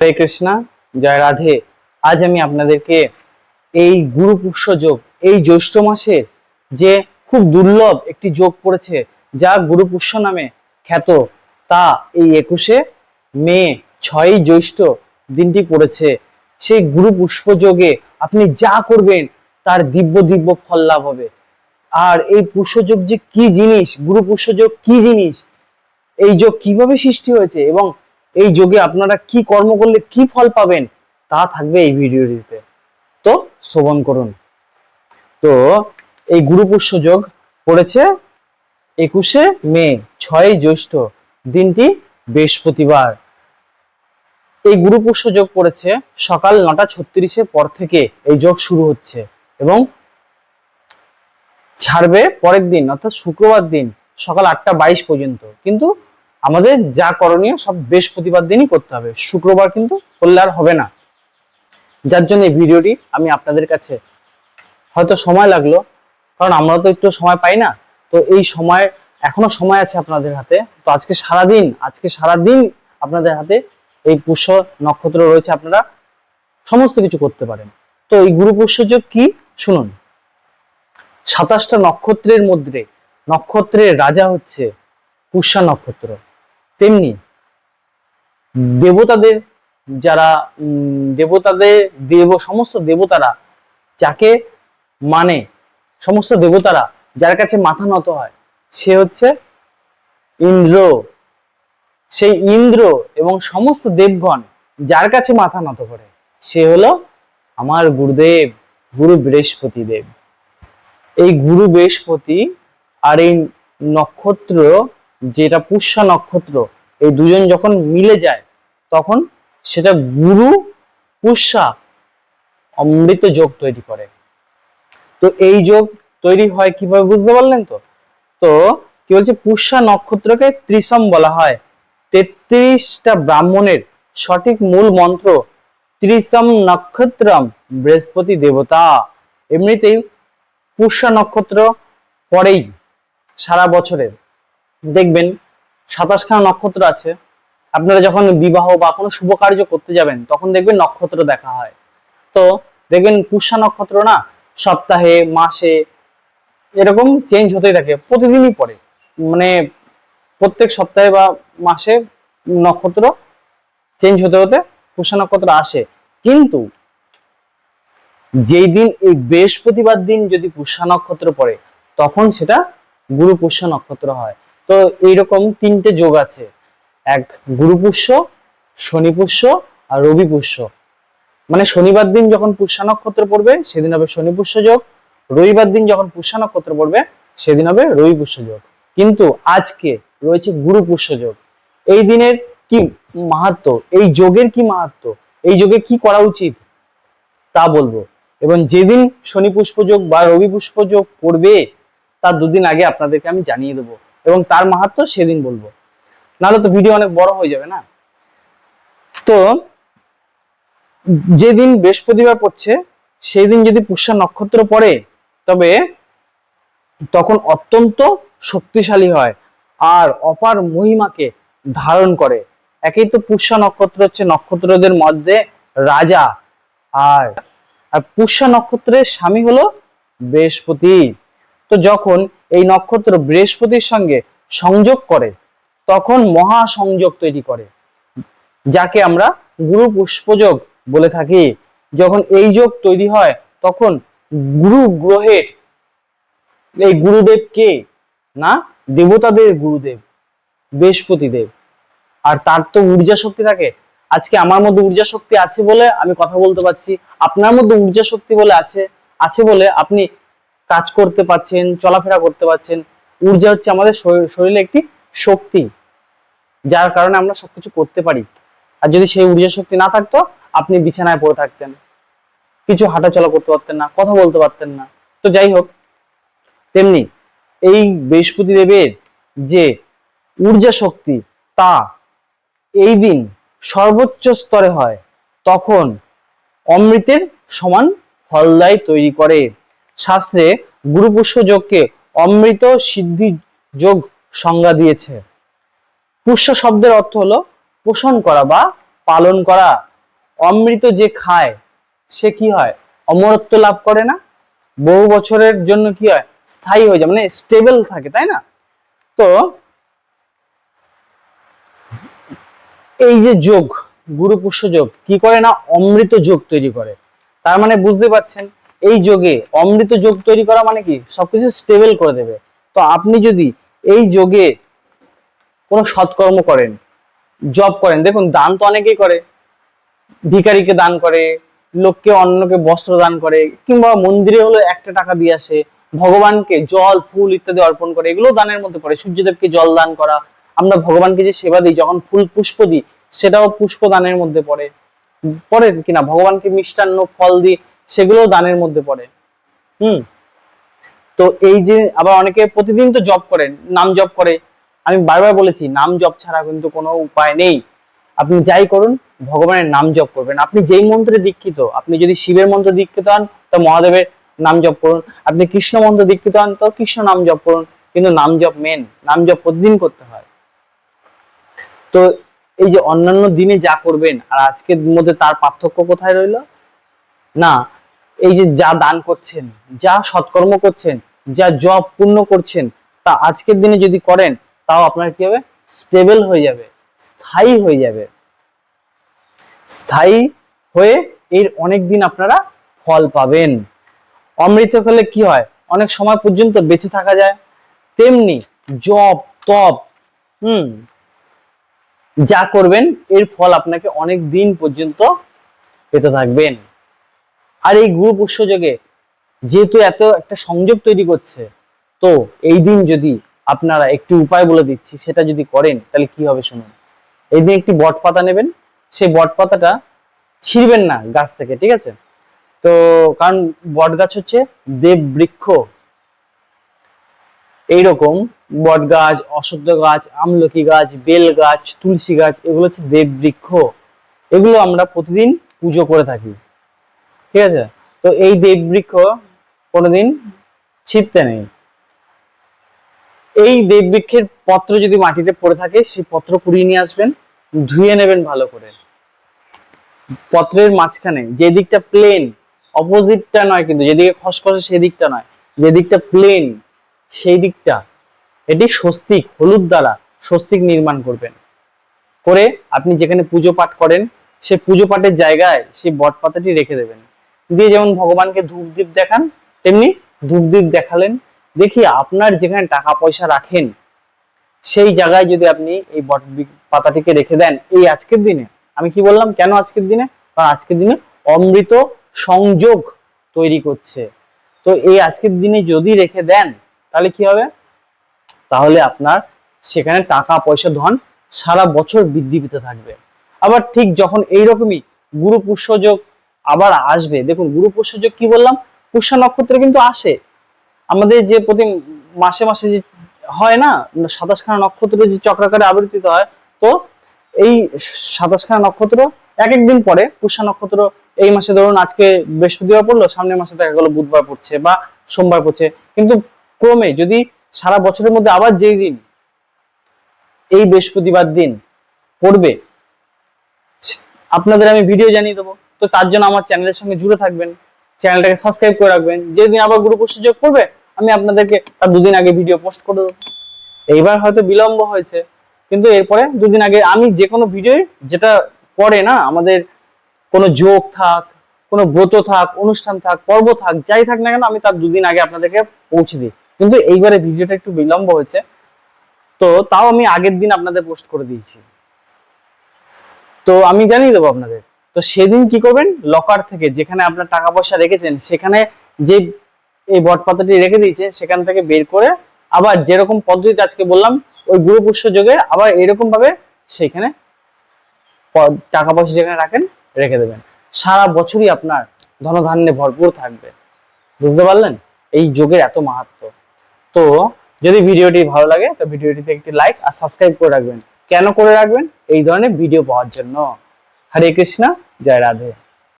হরে কৃষ্ণা, জয় রাধে। আজ আমি আপনাদেরকে এই গুরু পুষ্য যোগ, এই জ্যৈষ্ঠ মাসের যে খুব দুর্লভ একটি যোগ পড়েছে, যা গুরু পুষ্য নামে খ্যাত, তা এই 21শে মে 6ই জ্যৈষ্ঠ দিনটি পড়েছে। সেই গুরু পুষ্প যোগে আপনি যা করবেন তার দিব্য দিব্য ফল লাভ হবে। আর এই পুষ্য যোগ যে কি জিনিস, গুরু পুষ্য যোগ কি জিনিস, এই যোগ কিভাবে সৃষ্টি হয়েছে এবং এই যোগে আপনারা কি কর্ম করলে কি ফল পাবেন, তা থাকবে এই ভিডিওটিতে। তো শ্রবণ করুন। তো এই গুরু পুষ্য যোগ পড়েছে 21শে মে 6ই জ্যৈষ্ঠ, দিনটি বৃহস্পতিবার। এই গুরু পুষ্য যোগ পড়েছে সকাল 9:36 পর থেকে এই যোগ শুরু হচ্ছে এবং ছাড়বে পরের দিন অর্থাৎ শুক্রবার দিন সকাল 8:22 পর্যন্ত। কিন্তু আমাদের যা করণীয় সব বৃহস্পতিবার দিনই করতে হবে, শুক্রবার কিন্তু করলে আর হবে না। যার জন্য এই ভিডিওটি আমি আপনাদের কাছে, হয়তো সময় লাগলো, কারণ আমরা তো একটু সময় পাই না, তো এই সময় এখনো সময় আছে আপনাদের হাতে। তো আজকে সারাদিন আপনাদের হাতে এই পুষ্য নক্ষত্র রয়েছে, আপনারা সমস্ত কিছু করতে পারেন। তো এই গুরু পুষ্য যোগ কি শুনুন। 27টা নক্ষত্রের মধ্যে নক্ষত্রের রাজা হচ্ছে পুষ্যা নক্ষত্র। তেমনি দেবতাদের যারা সমস্ত দেবতারা যাকে মানে, সমস্ত দেবতারা যার কাছে মাথা নত হয়, সে হচ্ছে ইন্দ্র। সেই ইন্দ্র এবং সমস্ত দেবগণ যার কাছে মাথা নত করে, সে হলো আমার গুরুদেব, গুরু বৃহস্পতি দেব। এই গুরু বৃহস্পতি আর এই নক্ষত্র, যেটা পুষ্যা নক্ষত্র, এই দুজন যখন মিলে যায় তখন সেটা গুরু পুষ্যা অমৃত যোগ তৈরি করে। তো এই যোগ তৈরি হয় কিভাবে বুঝতে পারলেন? তো তো কি বলছে, পুষ্যা নক্ষত্রকে ত্রিসম বলা হয়। 33টা ব্রাহ্মণের সঠিক মূল মন্ত্র ত্রিসম নক্ষত্রম বৃহস্পতি দেবতা। এমনিতেই পুষ্যা নক্ষত্র পরেই সারা বছরের দেখবেন 27খানা নক্ষত্র আছে। আপনারা যখন বিবাহ বা কোনো শুভ কার্য করতে যাবেন তখন দেখবেন নক্ষত্র দেখা হয়। তো দেখবেন পুষ্যা নক্ষত্র না সপ্তাহে, মাসে এরকম চেঞ্জ হতেই থাকে, প্রতিদিনই পড়ে, মানে প্রত্যেক সপ্তাহে বা মাসে নক্ষত্র চেঞ্জ হতে হতে পুষ্যা নক্ষত্র আসে। কিন্তু যেই দিন এই বৃহস্পতিবার দিন যদি পুষ্যা নক্ষত্র পড়ে, তখন সেটা গুরু পুষ্য নক্ষত্র হয়। তো এইরকম 3টে যোগ আছে, এক গুরু পুষ্য, শনি পুষ্য আর রবি পুষ্য। মানে শনিবার দিন যখন পুষ্যা নক্ষত্র পড়বে সেদিন হবে শনি পুষ্য যোগ, রবিবার দিন যখন পুষ্যা নক্ষত্র পড়বে সেদিন হবে রবি পুষ্য যোগ। কিন্তু আজকে রয়েছে গুরু পুষ্য যোগ। এই দিনের কি মাহাত্ম্য, এই যোগের কি মাহাত্ম্য, এই যোগে কি করা উচিত তা বলবো। এবং যেদিন শনি পুষ্প যোগ বা রবি পুষ্প যোগ পড়বে তার দুদিন আগে আপনাদেরকে আমি জানিয়ে দেবো এবং তার মাহাত্ম্য সেদিন বলবো, নাহলে তো ভিডিও অনেক বড় হয়ে যাবে না। তো যেদিন বৃহস্পতিবার পড়ছে সেই দিন যদি পুষ্যা নক্ষত্র পড়ে, তবে তখন অত্যন্ত শক্তিশালী হয় আর অপার মহিমাকে ধারণ করে। একেই তো পুষ্যা নক্ষত্র হচ্ছে নক্ষত্রদের মধ্যে রাজা, আর পুষ্যা নক্ষত্রের স্বামী হলো বৃহস্পতি। তো যখন এই নক্ষত্র বৃহস্পতির সঙ্গে সংযোগ করে তখন মহা সংযোগ তৈরি করে, যাকে আমরা গুরু পুষ্পযোগ বলে থাকি। যখন এই যোগ তৈরি হয় তখন গুরু গ্রহের, এই গুরুদেব কে না, দেবতাদের গুরুদেব বৃহস্পতি দেব, আর তার তো ঊর্জা শক্তি থাকে। আজকে আমার মধ্যে ঊর্জা শক্তি আছে বলে আমি কথা বলতে পারছি, আপনার মধ্যে ঊর্জা শক্তি বলে আছে বলে আপনি কাজ করতে পারছেন, চলাফেরা করতে পারছেন। ঊর্জা হচ্ছে আমাদের শরীরে একটি শক্তি, যার কারণে আমরা সবকিছু করতে পারি। আর যদি সেই ঊর্জা শক্তি না থাকতো, আপনি বিছানায় পড়ে থাকতেন, কিছু হাঁটা চলা করতে পারতেন না, কথা বলতে পারতেন না। তো যাই হোক, তেমনি এই বৃহস্পতি দেবের যে ঊর্জা শক্তি, তা এই দিন সর্বোচ্চ স্তরে হয়, তখন অমৃতের সমান ফলদায় তৈরি করে। শাস্ত্রে গুরু পুষ্য যোগকে অমৃত সিদ্ধি যোগ সংজ্ঞা দিয়েছে। পুষ্য শব্দের অর্থ হলো পোষণ করা বা পালন করা। অমৃত যে খায় সে কি হয়, অমরত্ব লাভ করে না, বহু বছরের জন্য কি হয়, স্থায়ী হয়ে যায়, মানে স্টেবল থাকে, তাই না? তো এই যে যোগ, গুরু পুষ্য যোগ কি করে না, অমৃত যোগ তৈরি করে। তার মানে বুঝতে পারছেন, এই যোগে অমৃত যোগ তৈরি করা মানে কি, সবকিছু স্টেবল করে দেবে। তো আপনি যদি এই যোগে কোনো সৎকর্ম করেন, জব করেন, দেখুন দান তো অনেকেই করে, ভিখারিকে দান করে, লোককে অন্যকে বস্ত্র দান করে, কিংবা মন্দিরে হলো একটা টাকা দিয়ে আসে, ভগবানকে জল ফুল ইত্যাদি অর্পণ করে, এগুলো দানের মধ্যে পড়ে। সূর্যদেবকে জল দান করা, আমরা ভগবানকে যে সেবা দিই, যখন ফুল পুষ্প দিই, সেটাও পুষ্প দানের মধ্যে পড়ে, পড়ে কিনা, ভগবানকে মিষ্টান্ন ফল দিই, সেগুলোও দানের মধ্যে পড়ে। হুম। তো এই যে আবার অনেকে প্রতিদিন তো জপ করেন, নাম জপ করে, আমি বারবার বলেছি নাম জপ ছাড়া কিন্তু কোনো উপায় নেই। আপনি যাই করুন, ভগবানের নাম জপ করবেন। আপনি যেই মন্ত্রে দীক্ষিত, আপনি যদি শিবের মন্ত্রে দীক্ষিত হন তো মহাদেবের নাম জপ করুন, আপনি কৃষ্ণ মন্ত্রে দীক্ষিত হন তো কৃষ্ণ নাম জপ করুন, কিন্তু নাম জপ মেন, নাম জপ প্রতিদিন করতে হয়। তো এই যে অন্যান্য দিনে যা করবেন আর আজকের মধ্যে তার পার্থক্য কোথায় রইল না, এই যে যা দান করছেন, যা সৎকর্ম করছেন, যা জব পূর্ণ করছেন, তা আজকের দিনে যদি করেন, তাও আপনার কি হবে, স্টেবল হয়ে যাবে, স্থায়ী হয়ে যাবে, স্থায়ী হয়ে এর অনেক দিন আপনারা ফল পাবেন। অমৃত খেলে কি হয়, অনেক সময় পর্যন্ত বেঁচে থাকা যায়। তেমনি জপ তপ, যা করবেন এর ফল আপনাকে অনেক দিন পর্যন্ত পেতে থাকবেন। আর এই গুরু পুষ্য যোগে যেহেতু এত একটা সংযোগ তৈরি করছে, তো এই দিন যদি আপনারা একটু উপায় বলে দিচ্ছি, সেটা যদি করেন তাহলে কি হবে শুনুন। এই দিন একটি বট পাতা নেবেন, সেই বট পাতাটা ছিঁড়বেন না গাছ থেকে, ঠিক আছে? তো কারণ বট গাছ হচ্ছে দেব বৃক্ষ, এইরকম বট গাছ, অশ্বত্থ গাছ, আমলকি গাছ, বেল গাছ, তুলসী গাছ, এগুলো হচ্ছে দেব বৃক্ষ, এগুলো আমরা প্রতিদিন পুজো করে থাকি, ঠিক আছে? তো এই দেব বৃক্ষ কোনোদিন ছিঁড়তে নেই। এই দেব বৃক্ষের পত্র যদি মাটিতে পড়ে থাকে, সেই পত্র কুড়িয়ে নিয়ে আসবেন, ধুয়ে নেবেন ভালো করে। পত্রের মাঝখানে যে দিকটা প্লেন, অপোজিটটা নয় কিন্তু, যেদিকে খসখসে সেই দিকটা নয়, যে দিকটা প্লেন সেই দিকটা এটি স্বস্তিক, হলুদ দ্বারা স্বস্তিক নির্মাণ করবেন। করে আপনি যেখানে পুজো পাঠ করেন, সেই পুজো পাঠের জায়গায় সেই বট পাতাটি রেখে দেবেন। দিয়ে যেমন ভগবানকে ধূপ দ্বীপ দেখান, তেমনি ধূপ দ্বীপ দেখালেন। দেখি আপনার যেখানে টাকা পয়সা রাখেন, সেই জায়গায় যদি আপনি এই বট পাতাটিকে রেখে দেন, এই আজকের দিনে, আমি কি বললাম কেন আজকের দিনে, কারণ আজকের দিনে অমৃত সংযোগ তৈরি করছে। তো এই আজকের দিনে যদি রেখে দেন, তাহলে কি হবে, তাহলে আপনার সেখানে টাকা পয়সা ধন সারা বছর বৃদ্ধি পেতে থাকবে। আবার ঠিক যখন এইরকমই গুরু পুষ্য যোগ আবার আসবে, দেখুন গুরু পুষ্য যোগ কি বললাম, পুষ্য নক্ষত্র কিন্তু আসে আমাদের, যে প্রতি মাসে মাসে যে হয় না 27খানা নক্ষত্র যে চক্রাকারে আবর্তিত হয়, তো এই 27খানা নক্ষত্র এক এক দিন পরে, পুষ্য নক্ষত্র এই মাসে ধরুন আজকে বৃহস্পতিবার পড়লো, সামনের মাসে দেখা গেলো বুধবার পড়ছে বা সোমবার পড়ছে, কিন্তু ক্রমে যদি সারা বছরের মধ্যে আবার যেই দিন এই বৃহস্পতিবার দিন পড়বে, আপনাদের আমি ভিডিও জানিয়ে দেবো। তো তার জন্য আমার চ্যানেলের সঙ্গে জুড়ে থাকবেন, চ্যানেলটাকে সাবস্ক্রাইব করে রাখবেন। যেদিন আবার গুরু পুষ্য যোগ করবে, আমি আপনাদেরকে তার দুদিন আগে ভিডিও পোস্ট করে দেবো। এইবার হয়তো বিলম্ব হয়েছে, কিন্তু এরপরে দুদিন আগে আমি যে কোনো ভিডিও, যেটা পরে না আমাদের কোনো যোগ থাক, কোনো ব্রত থাক, অনুষ্ঠান থাক, পর্ব থাক, যাই থাক না কেন, আমি তার দুদিন আগে আপনাদেরকে পৌঁছে দিই। কিন্তু এইবারে ভিডিওটা একটু বিলম্ব হয়েছে, তো তাও আমি আগের দিন আপনাদের পোস্ট করে দিয়েছি, তো আমি জানিয়ে দেবো আপনাদের। তো সেদিন কি করবেন, লকার থেকে যেখানে আপনার টাকা পয়সা রেখেছেন, সেখানে যে এই বট পাতাটি রেখে দিয়েছে, সেখান থেকে বের করে আবার যেরকম পদ্ধতিতে আজকে বললাম, ওই গুরু পুষ্য যোগে আবার এরকম ভাবে সেখানে টাকা পয়সা যেখানে রাখেন রেখে দেবেন। সারা বছরই আপনার ধনধান্যে ভরপুর থাকবে। বুঝতে পারলেন এই যোগের এত মাহাত্ম্য? তো যদি ভিডিওটি ভালো লাগে, তো ভিডিওটিতে একটি লাইক আর সাবস্ক্রাইব করে রাখবেন। কেন করে রাখবেন? এই ধরনের ভিডিও পাওয়ার জন্য। হরে কৃষ্ণা, জয় রাধে।